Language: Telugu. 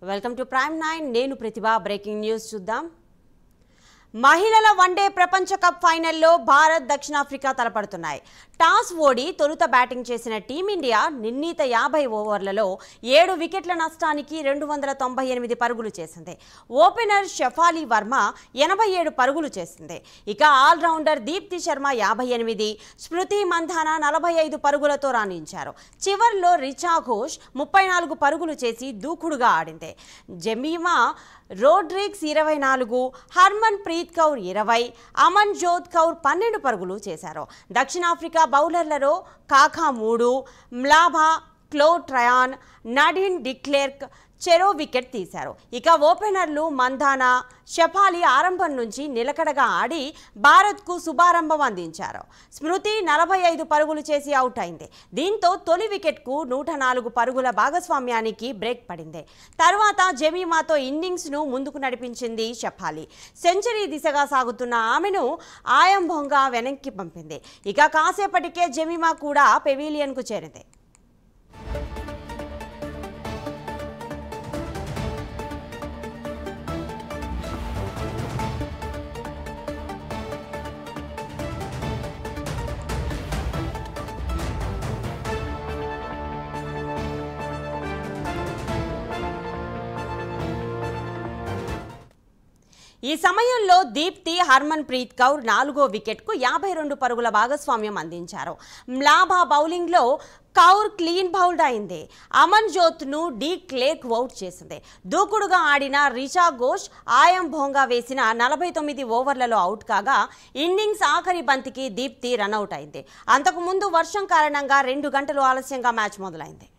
వెల్కమ్ టు ప్రైమ్ 9 నేను ప్రతిభ బ్రేకింగ్ న్యూస్ చూద్దాం మహిళల వన్డే ప్రపంచ కప్ ఫైనల్లో భారత్ దక్షిణాఫ్రికా తలపడుతున్నాయి టాస్ ఓడి తొలుత బ్యాటింగ్ చేసిన టీమిండియా నిర్ణీత 50 ఓవర్లలో 7 వికెట్ల నష్టానికి 298 పరుగులు చేసింది ఓపెనర్ షఫాలి వర్మ 87 పరుగులు చేసింది ఇక ఆల్ రౌండర్ దీప్తి శర్మ 58 స్మృతి మంధానా 45 పరుగులతో రాణించారు చివర్లో రిచా ఘోష్ 34 పరుగులు చేసి దూకుడుగా ఆడింది జెమీమా రోడ్రిగ్స్ 24 హర్మన్ ప్రీత్ కౌర్ 20 అమన్ జోత్ కౌర్ 12 పరుగులు చేశారు దక్షిణాఫ్రికా బౌలర్లలో కాకా 3 మ్లాభా క్లో ట్రయాన్ నడిన్ డిక్లెర్క్ చెరో వికెట్ తీశారు ఇక ఓపెనర్లు మంధానా షఫాలి ఆరంభం నుంచి నిలకడగా ఆడి భారత్కు శుభారంభం అందించారు స్మృతి 45 పరుగులు చేసి అవుట్ అయింది దీంతో తొలి వికెట్కు 104 పరుగుల భాగస్వామ్యానికి బ్రేక్ పడింది తర్వాత జెమీమాతో ఇన్నింగ్స్ను ముందుకు నడిపించింది షఫాలి సెంచరీ దిశగా సాగుతున్న ఆమెను ఆయంభంగా వెనక్కి పంపింది ఇక కాసేపటికే జెమీమా కూడా పెవిలియన్కు చేరింది ఈ సమయంలో దీప్తి హర్మన్ ప్రీత్ కౌర్ 4వ వికెట్కు 52 పరుగుల భాగస్వామ్యం అందించారు మ్లాభా బౌలింగ్లో కౌర్ క్లీన్ బౌల్డ్ అయింది అమన్ జోత్ను డి క్లేర్క్ అవుట్ చేసింది దూకుడుగా ఆడిన రిచా ఘోష్ ఆయంభోంగా వేసిన 49 ఓవర్లలో అవుట్ కాగా ఇన్నింగ్స్ ఆఖరి బంతికి దీప్తి రనౌట్ అయింది అంతకుముందు వర్షం కారణంగా 2 గంటలు ఆలస్యంగా మ్యాచ్ మొదలైంది